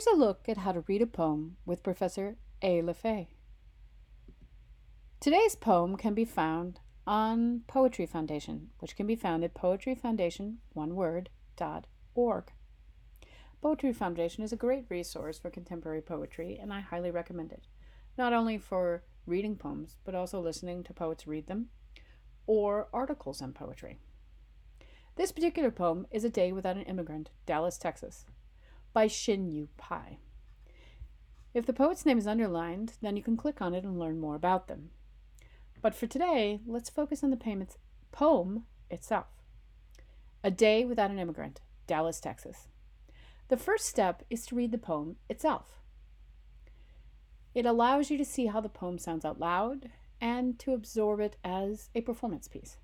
Here's a look at how to read a poem with Professor LaFaye. Today's poem can be found on Poetry Foundation, which can be found at poetryfoundation.org. Poetry Foundation is a great resource for contemporary poetry, and I highly recommend it, not only for reading poems, but also listening to poets read them or articles on poetry. This particular poem is A Day Without an Immigrant, Dallas, Texas, by Xin-Yu Pai. If the poet's name is underlined, then you can click on it and learn more about them. But for today, let's focus on the poem itself. A Day Without an Immigrant, Dallas, Texas. The first step is to read the poem itself. It allows you to see how the poem sounds out loud and to absorb it as a performance piece.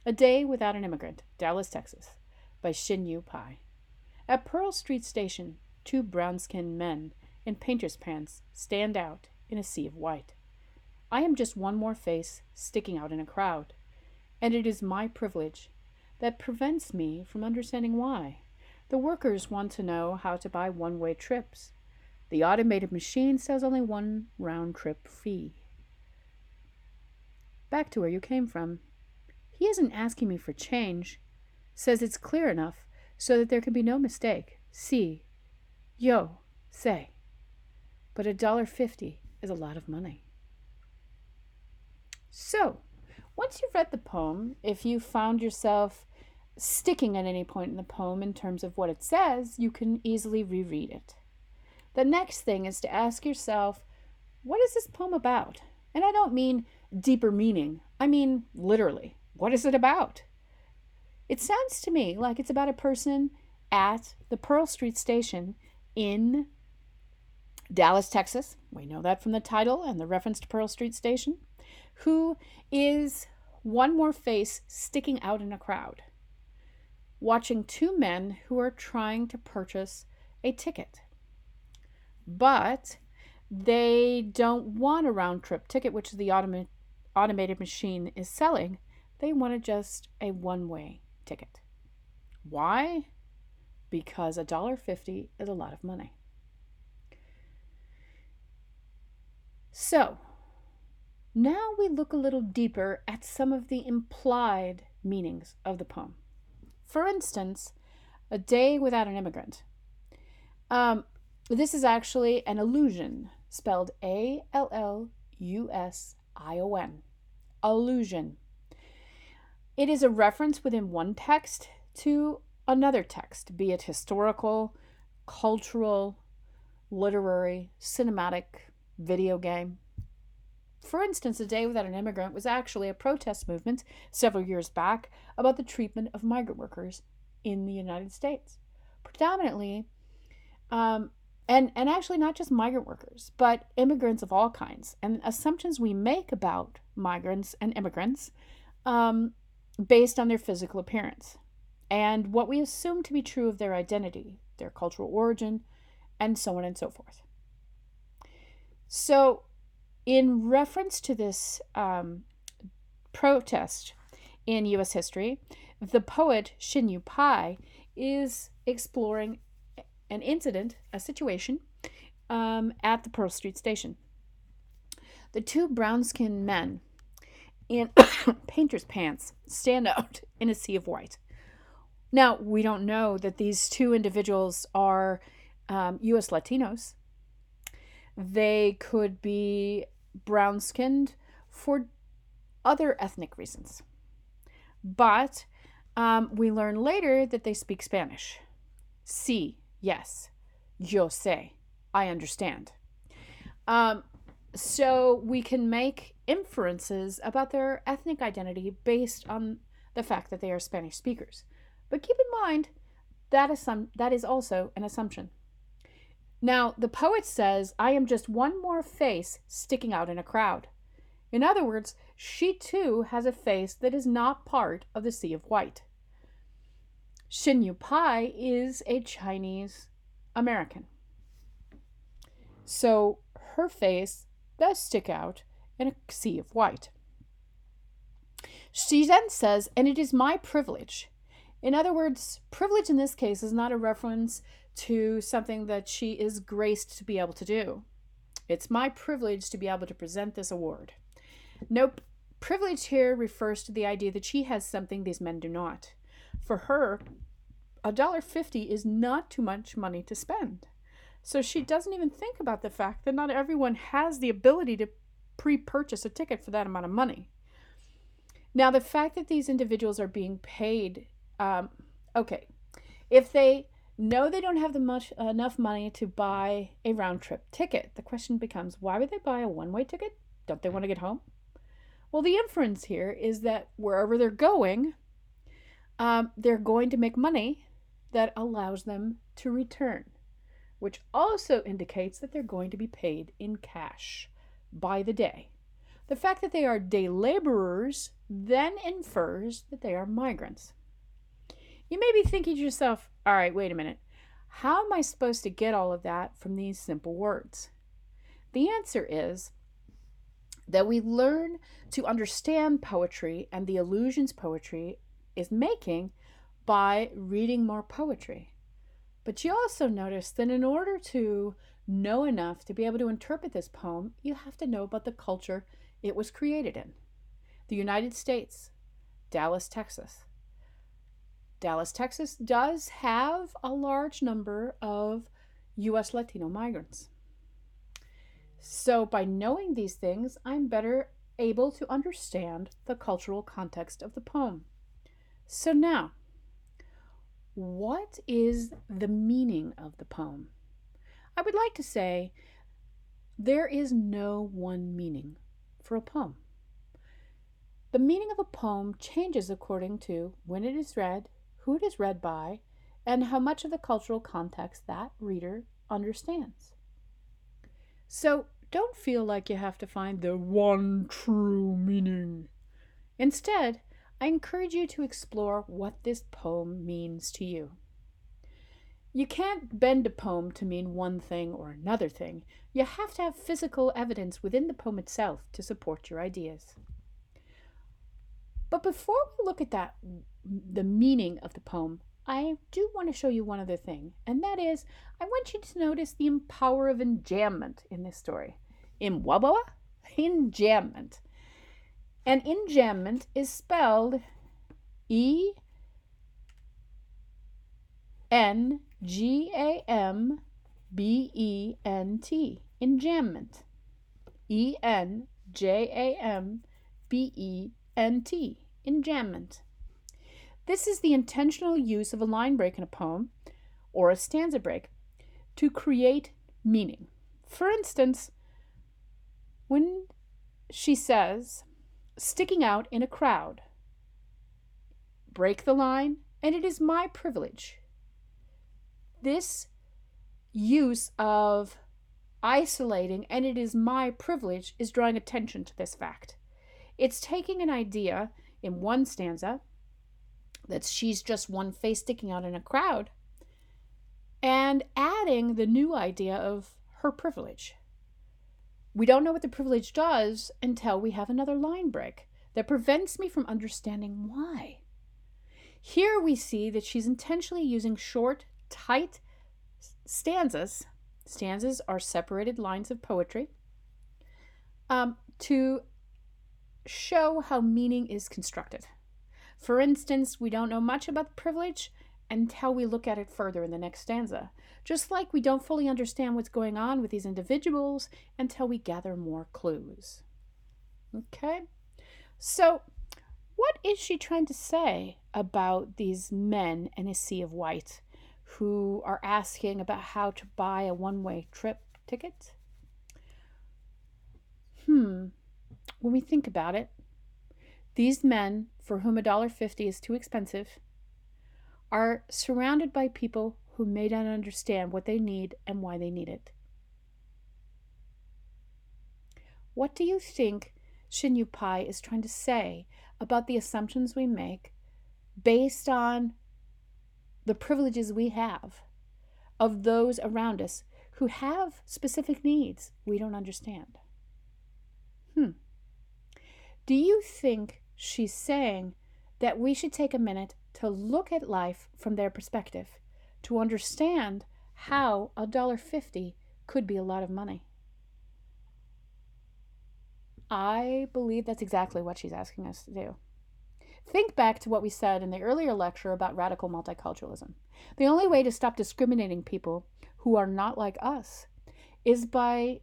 A Day Without an Immigrant, Dallas, Texas, by Xin-Yu Pai. At Pearl Street Station, two brown-skinned men in painter's pants stand out in a sea of white. I am just one more face sticking out in a crowd, and it is my privilege that prevents me from understanding why. The workers want to know how to buy one-way trips. The automated machine sells only one round-trip fee. Back to where you came from. He isn't asking me for change, says it's clear enough so that there can be no mistake. See, yo, say. But $1.50 is a lot of money. So, once you've read the poem, if you found yourself sticking at any point in the poem in terms of what it says, you can easily reread it. The next thing is to ask yourself, what is this poem about? And I don't mean deeper meaning. I mean literally, what is it about? It sounds to me like it's about a person at the Pearl Street Station in Dallas, Texas. We know that from the title and the reference to Pearl Street Station, who is one more face sticking out in a crowd, watching two men who are trying to purchase a ticket. But they don't want a round-trip ticket, which the automated machine is selling. They wanted just a one-way ticket. Why? Because $1.50 is a lot of money. So, now we look a little deeper at some of the implied meanings of the poem. For instance, A Day Without an Immigrant. This is actually an allusion, spelled Allusion. Allusion. It is a reference within one text to another text, be it historical, cultural, literary, cinematic, video game. For instance, A Day Without an Immigrant was actually a protest movement several years back about the treatment of migrant workers in the United States. Predominantly, and actually not just migrant workers, but immigrants of all kinds, and assumptions we make about migrants and immigrants based on their physical appearance and what we assume to be true of their identity, their cultural origin, and so on and so forth. So, in reference to this protest in U.S. history, the poet Xin-Yu Pai is exploring an incident, a situation, at the Pearl Street Station. The two brown-skinned men in painter's pants stand out in a sea of white. Now, we don't know that these two individuals are U.S. Latinos. They could be brown-skinned for other ethnic reasons. But we learn later that they speak Spanish. Sí, yes. Yo sé. I understand. So we can make inferences about their ethnic identity based on the fact that they are Spanish speakers. But keep in mind, that is also an assumption. Now, the poet says, I am just one more face sticking out in a crowd. In other words, she too has a face that is not part of the sea of white. Xin-Yu Pai is a Chinese American. So her face does stick out in a sea of white. She then says, and it is my privilege. In other words, privilege in this case is not a reference to something that she is graced to be able to do. It's my privilege to be able to present this award. Nope. Privilege here refers to the idea that she has something these men do not. For her, $1.50 is not too much money to spend. So she doesn't even think about the fact that not everyone has the ability to pre-purchase a ticket for that amount of money. Now, the fact that these individuals are being paid, okay, if they know they don't have enough money to buy a round-trip ticket, the question becomes, why would they buy a one-way ticket? Don't they want to get home? Well, the inference here is that wherever they're going to make money that allows them to return, which also indicates that they're going to be paid in cash by the day. The fact that they are day laborers then infers that they are migrants. You may be thinking to yourself, all right, wait a minute. How am I supposed to get all of that from these simple words? The answer is that we learn to understand poetry and the illusions poetry is making by reading more poetry. But you also notice that in order to know enough to be able to interpret this poem, you have to know about the culture it was created in. The United States, Dallas, Texas. Dallas, Texas does have a large number of U.S. Latino migrants. So by knowing these things, I'm better able to understand the cultural context of the poem. So now, what is the meaning of the poem? I would like to say there is no one meaning for a poem. The meaning of a poem changes according to when it is read, who it is read by, and how much of the cultural context that reader understands. So don't feel like you have to find the one true meaning. Instead, I encourage you to explore what this poem means to you. You can't bend a poem to mean one thing or another thing. You have to have physical evidence within the poem itself to support your ideas. But before we look at the meaning of the poem, I do want to show you one other thing, and that is I want you to notice the power of enjambment in this story. Enjambment. And enjambment is spelled E-N-G-A-M-B-E-N-T. Enjambment. E-N-J-A-M-B-E-N-T. Enjambment. This is the intentional use of a line break in a poem or a stanza break to create meaning. For instance, when she says, sticking out in a crowd, break the line, and it is my privilege. This use of isolating, and it is my privilege, is drawing attention to this fact. It's taking an idea in one stanza that she's just one face sticking out in a crowd and adding the new idea of her privilege. We don't know what the privilege does until we have another line break that prevents me from understanding why. Here we see that she's intentionally using short, tight stanzas. Stanzas are separated lines of poetry to show how meaning is constructed. For instance, we don't know much about the privilege until we look at it further in the next stanza. Just like we don't fully understand what's going on with these individuals until we gather more clues. Okay? So, what is she trying to say about these men in a sea of white who are asking about how to buy a one-way trip ticket? When we think about it, these men, for whom $1.50 is too expensive, are surrounded by people who may not understand what they need and why they need it. What do you think Shinyu Pai is trying to say about the assumptions we make based on the privileges we have of those around us who have specific needs we don't understand? Do you think she's saying that we should take a minute to look at life from their perspective, to understand how $1.50 could be a lot of money. I believe that's exactly what she's asking us to do. Think back to what we said in the earlier lecture about radical multiculturalism. The only way to stop discriminating people who are not like us is by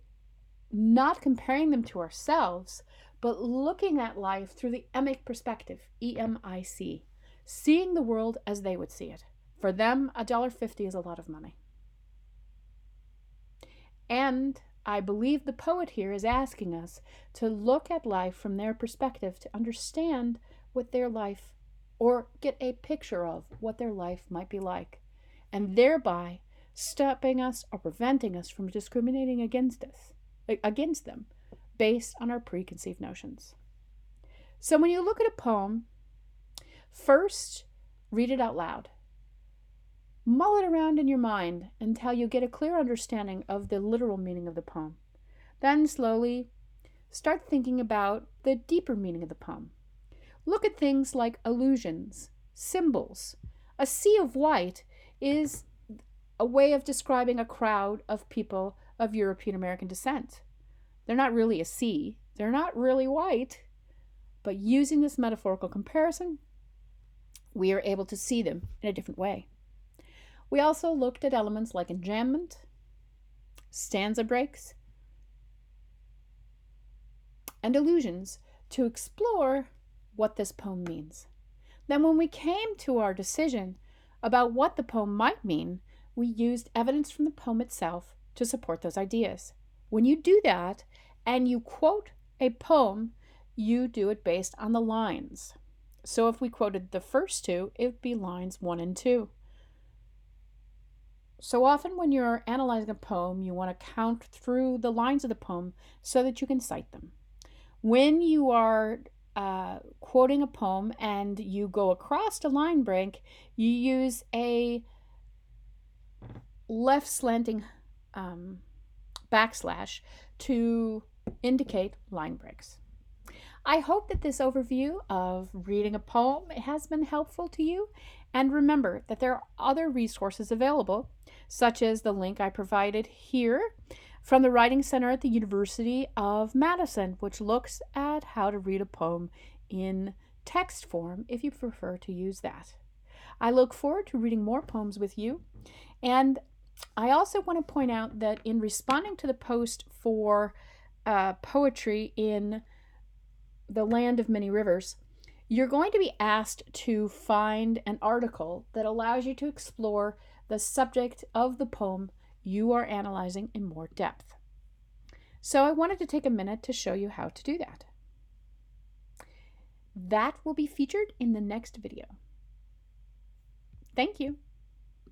not comparing them to ourselves, but looking at life through the emic perspective, EMIC, seeing the world as they would see it. For them, $1.50 is a lot of money. And I believe the poet here is asking us to look at life from their perspective, to understand what their life, or get a picture of what their life might be like, and thereby stopping us or preventing us from discriminating against them based on our preconceived notions. So when you look at a poem, first read it out loud. Mull it around in your mind until you get a clear understanding of the literal meaning of the poem. Then slowly start thinking about the deeper meaning of the poem. Look at things like allusions, symbols. A sea of white is a way of describing a crowd of people of European American descent. They're not really a sea, they're not really white, but using this metaphorical comparison, we are able to see them in a different way. We also looked at elements like enjambment, stanza breaks, and allusions to explore what this poem means. Then when we came to our decision about what the poem might mean, we used evidence from the poem itself to support those ideas. When you do that and you quote a poem, you do it based on the lines. So if we quoted the first two, it would be lines 1 and 2. So often when you're analyzing a poem, you want to count through the lines of the poem so that you can cite them. When you are quoting a poem and you go across a line break, you use a left slanting backslash to indicate line breaks. I hope that this overview of reading a poem has been helpful to you. And remember that there are other resources available, such as the link I provided here from the Writing Center at the University of Madison, which looks at how to read a poem in text form if you prefer to use that. I look forward to reading more poems with you. And I also want to point out that in responding to the post for poetry in the Land of Many Rivers, you're going to be asked to find an article that allows you to explore the subject of the poem you are analyzing in more depth. So I wanted to take a minute to show you how to do that. That will be featured in the next video. Thank you.